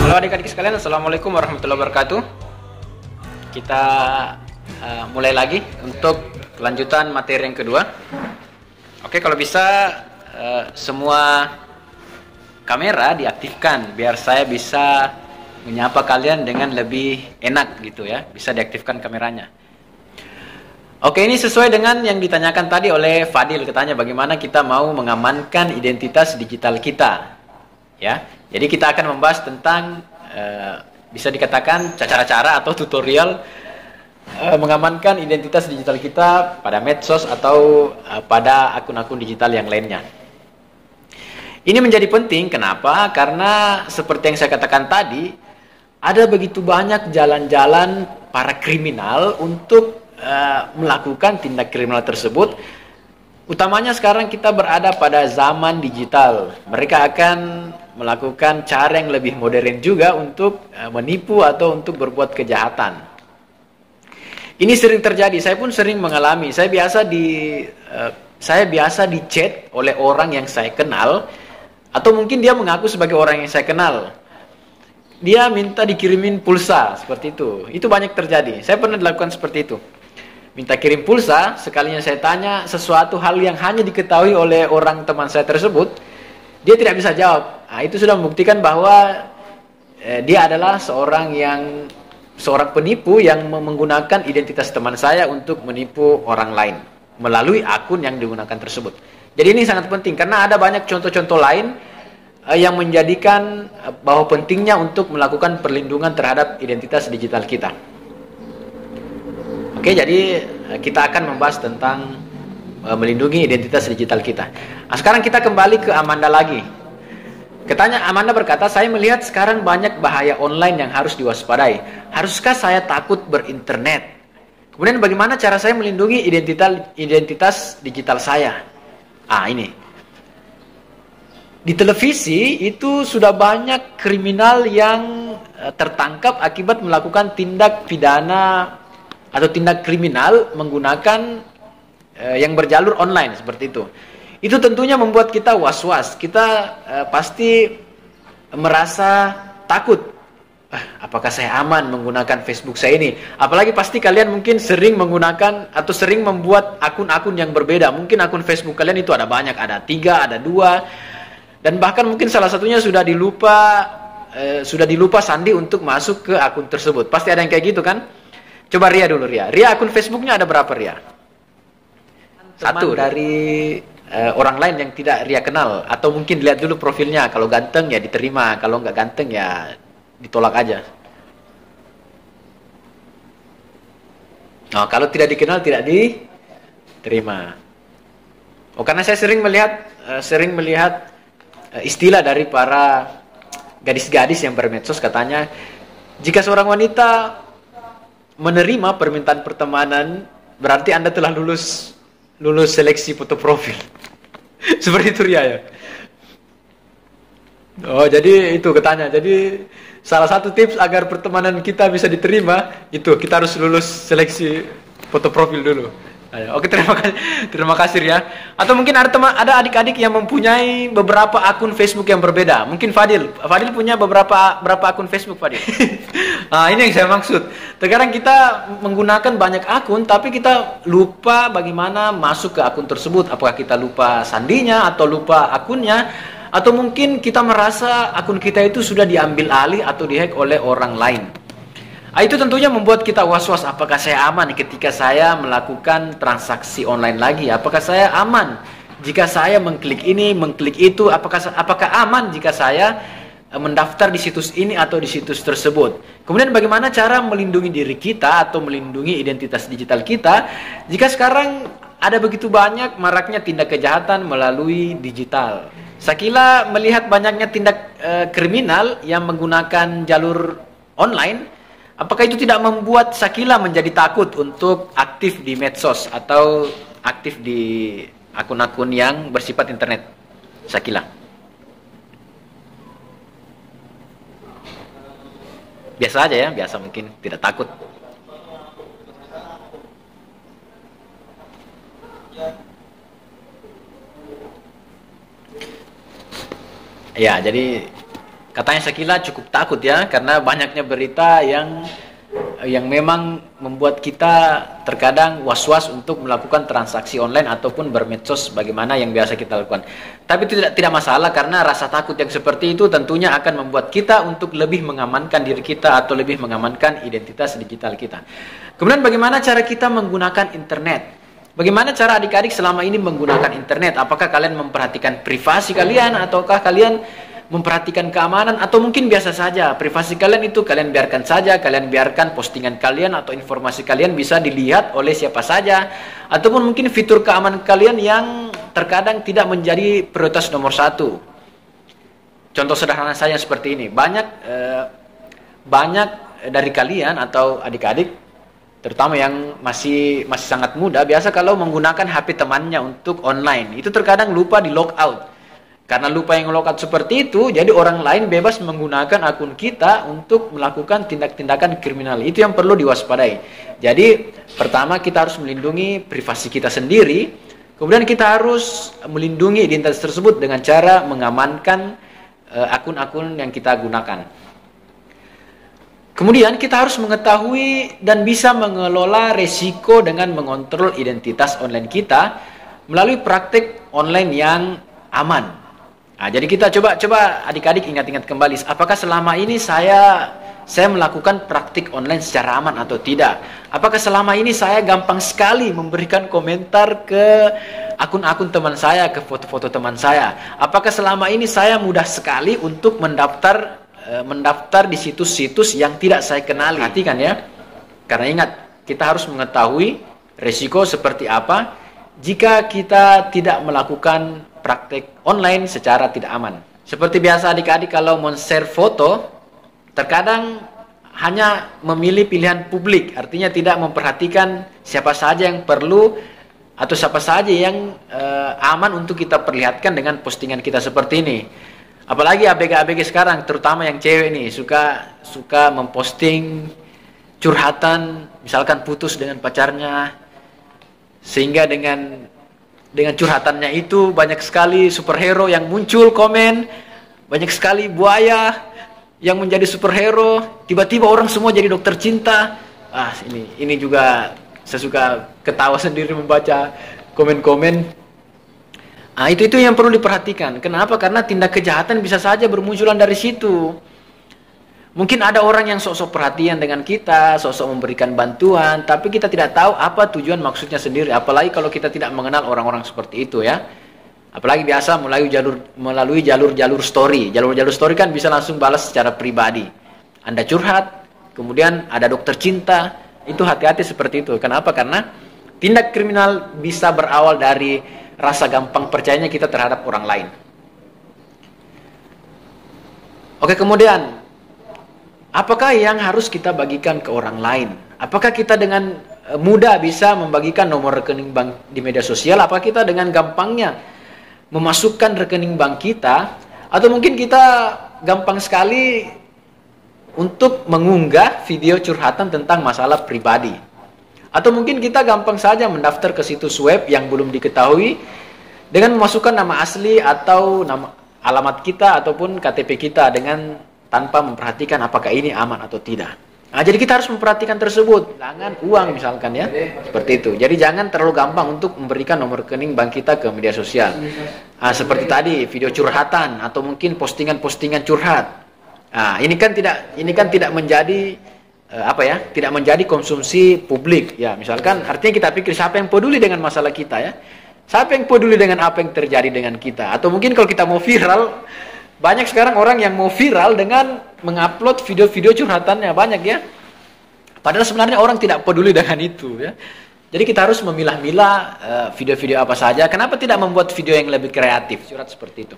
Halo adik-adik sekalian, Assalamualaikum warahmatullahi wabarakatuh. Kita mulai lagi untuk kelanjutan materi yang kedua. Oke, kalau bisa semua kamera diaktifkan biar saya bisa menyapa kalian dengan lebih enak gitu ya. Bisa diaktifkan kameranya. Oke, ini sesuai dengan yang ditanyakan tadi oleh Fadil. Katanya bagaimana kita mau mengamankan identitas digital kita. Ya, jadi kita akan membahas tentang bisa dikatakan cara-cara atau tutorial mengamankan identitas digital kita pada medsos atau pada akun-akun digital yang lainnya. Ini menjadi penting, kenapa? Karena seperti yang saya katakan tadi, ada begitu banyak jalan-jalan para kriminal untuk melakukan tindak kriminal tersebut. Utamanya sekarang kita berada pada zaman digital. Mereka akan melakukan cara yang lebih modern juga untuk menipu atau untuk berbuat kejahatan. Ini sering terjadi, saya pun sering mengalami. Saya biasa di-chat oleh orang yang saya kenal, atau mungkin dia mengaku sebagai orang yang saya kenal. Dia minta dikirimin pulsa, seperti itu. Itu banyak terjadi. Saya pernah dilakukan seperti itu. Minta kirim pulsa, sekalinya saya tanya sesuatu hal yang hanya diketahui oleh orang teman saya tersebut, dia tidak bisa jawab. Nah, itu sudah membuktikan bahwa dia adalah seorang penipu yang menggunakan identitas teman saya untuk menipu orang lain melalui akun yang digunakan tersebut. Jadi ini sangat penting karena ada banyak contoh-contoh lain yang menjadikan bahwa pentingnya untuk melakukan perlindungan terhadap identitas digital kita. Oke, jadi kita akan membahas tentang melindungi identitas digital kita. Nah, sekarang kita kembali ke Amanda lagi. Katanya Amanda berkata, saya melihat sekarang banyak bahaya online yang harus diwaspadai. Haruskah saya takut berinternet? Kemudian bagaimana cara saya melindungi identitas digital saya? Ini. Di televisi itu sudah banyak kriminal yang tertangkap akibat melakukan tindak pidana atau tindak kriminal menggunakan yang berjalur online seperti itu. Itu tentunya membuat kita was-was. Kita pasti merasa takut. Apakah saya aman menggunakan Facebook saya ini? Apalagi pasti kalian mungkin sering menggunakan atau sering membuat akun-akun yang berbeda. Mungkin akun Facebook kalian itu ada banyak, ada 3, ada 2. Dan bahkan mungkin salah satunya sudah dilupa sandi untuk masuk ke akun tersebut. Pasti ada yang kayak gitu kan? Coba Ria dulu, Ria. Ria, akun Facebooknya ada berapa, Ria? Satu dari orang lain yang tidak Ria kenal. Atau mungkin lihat dulu profilnya. Kalau ganteng ya diterima. Kalau nggak ganteng ya ditolak aja. Kalau tidak dikenal tidak diterima. Karena saya sering melihat istilah dari para gadis-gadis yang bermedsos, katanya jika seorang wanita menerima permintaan pertemanan, berarti Anda telah lulus seleksi foto profil. Seperti itu, Ria ya. Jadi itu katanya. Jadi salah satu tips agar pertemanan kita bisa diterima itu kita harus lulus seleksi foto profil dulu. Oke, terima kasih Ria. Atau mungkin ada adik-adik yang mempunyai beberapa akun Facebook yang berbeda. Mungkin Fadil punya berapa akun Facebook, Fadil? Ini yang saya maksud. Terkadang kita menggunakan banyak akun, tapi kita lupa bagaimana masuk ke akun tersebut. Apakah kita lupa sandinya atau lupa akunnya, atau mungkin kita merasa akun kita itu sudah diambil alih atau dihack oleh orang lain. Itu tentunya membuat kita was-was, apakah saya aman ketika saya melakukan transaksi online lagi? Apakah saya aman jika saya mengklik ini, mengklik itu? Apakah aman jika saya mendaftar di situs ini atau di situs tersebut? Kemudian bagaimana cara melindungi diri kita atau melindungi identitas digital kita jika sekarang ada begitu banyak maraknya tindak kejahatan melalui digital? Sakila melihat banyaknya tindak kriminal yang menggunakan jalur online, apakah itu tidak membuat Sakila menjadi takut untuk aktif di medsos atau aktif di akun-akun yang bersifat internet? Sakila. Biasa aja ya, biasa mungkin, tidak takut. Ya, jadi Katanya Sakila cukup takut ya, karena banyaknya berita yang memang membuat kita terkadang was-was untuk melakukan transaksi online ataupun bermedsos bagaimana yang biasa kita lakukan. Tapi tidak masalah, karena rasa takut yang seperti itu tentunya akan membuat kita untuk lebih mengamankan diri kita atau lebih mengamankan identitas digital kita. Kemudian bagaimana cara kita menggunakan internet? Bagaimana cara adik-adik selama ini menggunakan internet? Apakah kalian memperhatikan privasi kalian, ataukah kalian memperhatikan keamanan, atau mungkin biasa saja privasi kalian itu kalian biarkan saja, kalian biarkan postingan kalian atau informasi kalian bisa dilihat oleh siapa saja, ataupun mungkin fitur keamanan kalian yang terkadang tidak menjadi prioritas nomor satu. Contoh sederhana saya seperti ini, banyak dari kalian atau adik-adik, terutama yang masih sangat muda, biasa kalau menggunakan HP temannya untuk online, itu terkadang lupa di logout. Karena lupa yang logout seperti itu, jadi orang lain bebas menggunakan akun kita untuk melakukan tindak-tindakan kriminal. Itu yang perlu diwaspadai. Jadi, pertama kita harus melindungi privasi kita sendiri, kemudian kita harus melindungi identitas tersebut dengan cara mengamankan akun-akun yang kita gunakan. Kemudian kita harus mengetahui dan bisa mengelola resiko dengan mengontrol identitas online kita melalui praktik online yang aman. Nah, jadi kita coba adik-adik ingat-ingat kembali, apakah selama ini saya melakukan praktik online secara aman atau tidak? Apakah selama ini saya gampang sekali memberikan komentar ke akun-akun teman saya, ke foto-foto teman saya? Apakah selama ini saya mudah sekali untuk mendaftar di situs-situs yang tidak saya kenali? Perhatikan ya, karena ingat, kita harus mengetahui resiko seperti apa jika kita tidak melakukan praktek online secara tidak aman. Seperti biasa adik-adik kalau men-share foto, terkadang hanya memilih pilihan publik, artinya tidak memperhatikan siapa saja yang perlu atau siapa saja yang aman untuk kita perlihatkan dengan postingan kita seperti ini. Apalagi ABG-ABG sekarang, terutama yang cewek nih, suka memposting curhatan, misalkan putus dengan pacarnya, sehingga dengan curhatannya itu banyak sekali superhero yang muncul komen, banyak sekali buaya yang menjadi superhero, tiba-tiba orang semua jadi dokter cinta. Ini juga saya suka ketawa sendiri membaca komen-komen. Itu yang perlu diperhatikan. Kenapa? Karena tindak kejahatan bisa saja bermunculan dari situ. Mungkin ada orang yang sok-sok perhatian dengan kita, sok-sok memberikan bantuan, tapi kita tidak tahu apa tujuan maksudnya sendiri. Apalagi kalau kita tidak mengenal orang-orang seperti itu ya. Apalagi biasa melalui jalur story. Jalur story kan bisa langsung balas secara pribadi. Anda curhat, kemudian ada dokter cinta, itu hati-hati seperti itu. Kenapa? Karena tindak kriminal bisa berawal dari rasa gampang percayanya kita terhadap orang lain. Oke, kemudian apakah yang harus kita bagikan ke orang lain? Apakah kita dengan mudah bisa membagikan nomor rekening bank di media sosial? Apakah kita dengan gampangnya memasukkan rekening bank kita? Atau mungkin kita gampang sekali untuk mengunggah video curhatan tentang masalah pribadi? Atau mungkin kita gampang saja mendaftar ke situs web yang belum diketahui dengan memasukkan nama asli atau nama alamat kita ataupun KTP kita tanpa memperhatikan apakah ini aman atau tidak. Jadi kita harus memperhatikan tersebut. Jangan uang misalkan ya, seperti itu. Jadi jangan terlalu gampang untuk memberikan nomor rekening bank kita ke media sosial. Seperti tadi video curhatan atau mungkin postingan-postingan curhat. Ini kan tidak menjadi tidak menjadi konsumsi publik ya. Misalkan artinya kita pikir siapa yang peduli dengan masalah kita ya? Siapa yang peduli dengan apa yang terjadi dengan kita? Atau mungkin kalau kita mau viral, banyak sekarang orang yang mau viral dengan mengupload video-video curhatannya, banyak ya. Padahal sebenarnya orang tidak peduli dengan itu ya. Jadi kita harus memilah-milah video-video apa saja. Kenapa tidak membuat video yang lebih kreatif? Curhat seperti itu.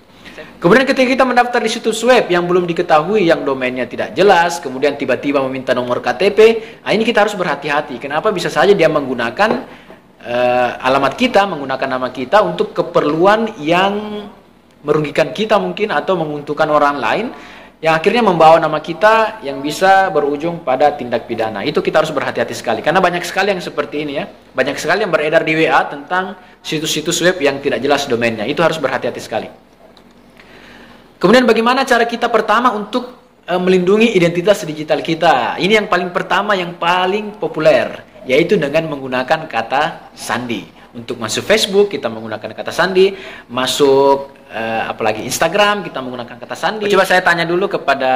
Kemudian ketika kita mendaftar di situs web yang belum diketahui, yang domainnya tidak jelas, kemudian tiba-tiba meminta nomor KTP, ini kita harus berhati-hati. Kenapa? Bisa saja dia menggunakan alamat kita, menggunakan nama kita untuk keperluan yang merugikan kita mungkin, atau menguntungkan orang lain, yang akhirnya membawa nama kita yang bisa berujung pada tindak pidana. Itu kita harus berhati-hati sekali, karena banyak sekali yang seperti ini ya. Banyak sekali yang beredar di WA tentang situs-situs web yang tidak jelas domainnya. Itu harus berhati-hati sekali. Kemudian bagaimana cara kita pertama untuk melindungi identitas digital kita? Ini yang paling pertama, yang paling populer, yaitu dengan menggunakan kata sandi. Untuk masuk Facebook kita menggunakan kata sandi, masuk apalagi Instagram kita menggunakan kata sandi. Coba saya tanya dulu kepada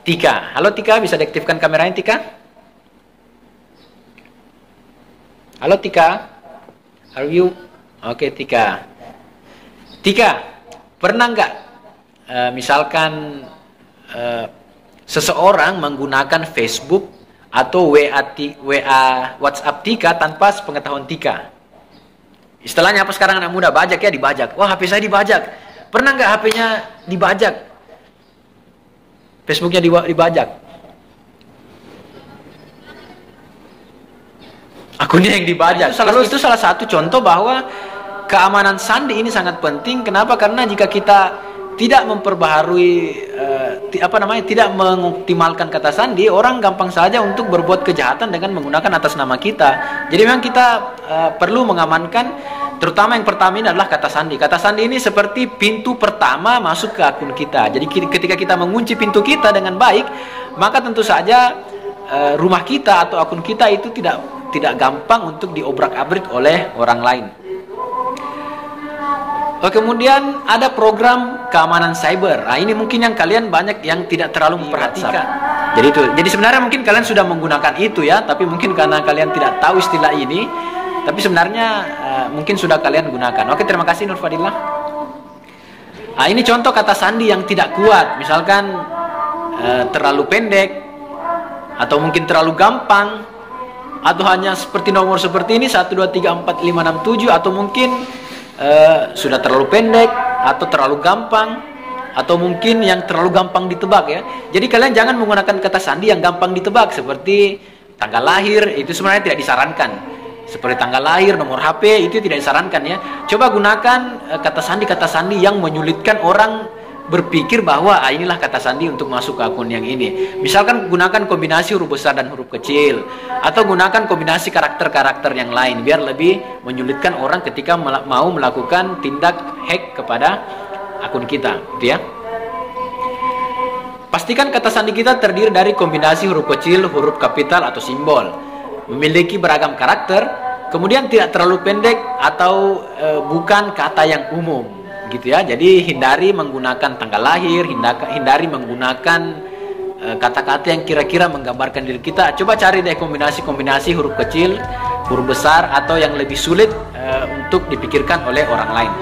Tika. Halo Tika, bisa diaktifkan kameranya Tika? Halo Tika, are you? Oke Tika. Tika, pernah nggak misalkan seseorang menggunakan Facebook atau WA WhatsApp Tika tanpa sepengetahuan Tika? Istilahnya apa sekarang anak muda, bajak ya, dibajak. Wah, HP saya dibajak. Pernah nggak HP-nya dibajak? Facebooknya dibajak? Akunnya yang dibajak. Itu salah satu contoh bahwa keamanan sandi ini sangat penting. Kenapa? Karena jika kita tidak memperbaharui tidak mengoptimalkan kata sandi, orang gampang saja untuk berbuat kejahatan dengan menggunakan atas nama kita. Jadi memang kita perlu mengamankan, terutama yang pertama ini adalah kata sandi. Kata sandi ini seperti pintu pertama masuk ke akun kita. Jadi ketika kita mengunci pintu kita dengan baik, maka tentu saja rumah kita atau akun kita itu tidak gampang untuk diobrak-abrik oleh orang lain. Kemudian ada program keamanan cyber. Nah, ini mungkin yang kalian banyak yang tidak terlalu memperhatikan. Jadi sebenarnya mungkin kalian sudah menggunakan itu ya, tapi mungkin karena kalian tidak tahu istilah ini, tapi sebenarnya mungkin sudah kalian gunakan. Oke, terima kasih Nur Fadillah. Nah, ini contoh kata sandi yang tidak kuat. Misalkan terlalu pendek, atau mungkin terlalu gampang, atau hanya seperti nomor seperti ini 1, 2, 3, 4, 5, 6, 7, atau mungkin sudah terlalu pendek atau terlalu gampang, atau mungkin yang terlalu gampang ditebak ya. Jadi kalian jangan menggunakan kata sandi yang gampang ditebak, seperti tanggal lahir, itu sebenarnya tidak disarankan. Seperti tanggal lahir, nomor HP, itu tidak disarankan ya. Coba gunakan kata sandi yang menyulitkan orang berpikir bahwa inilah kata sandi untuk masuk ke akun yang ini. Misalkan gunakan kombinasi huruf besar dan huruf kecil, atau gunakan kombinasi karakter-karakter yang lain biar lebih menyulitkan orang ketika mau melakukan tindak hack kepada akun kita, gitu ya. Pastikan kata sandi kita terdiri dari kombinasi huruf kecil, huruf kapital atau simbol, memiliki beragam karakter, kemudian tidak terlalu pendek atau bukan kata yang umum, gitu ya. Jadi hindari menggunakan tanggal lahir, hindari menggunakan kata-kata yang kira-kira menggambarkan diri kita. Coba cari deh kombinasi huruf kecil, huruf besar, atau yang lebih sulit untuk dipikirkan oleh orang lain.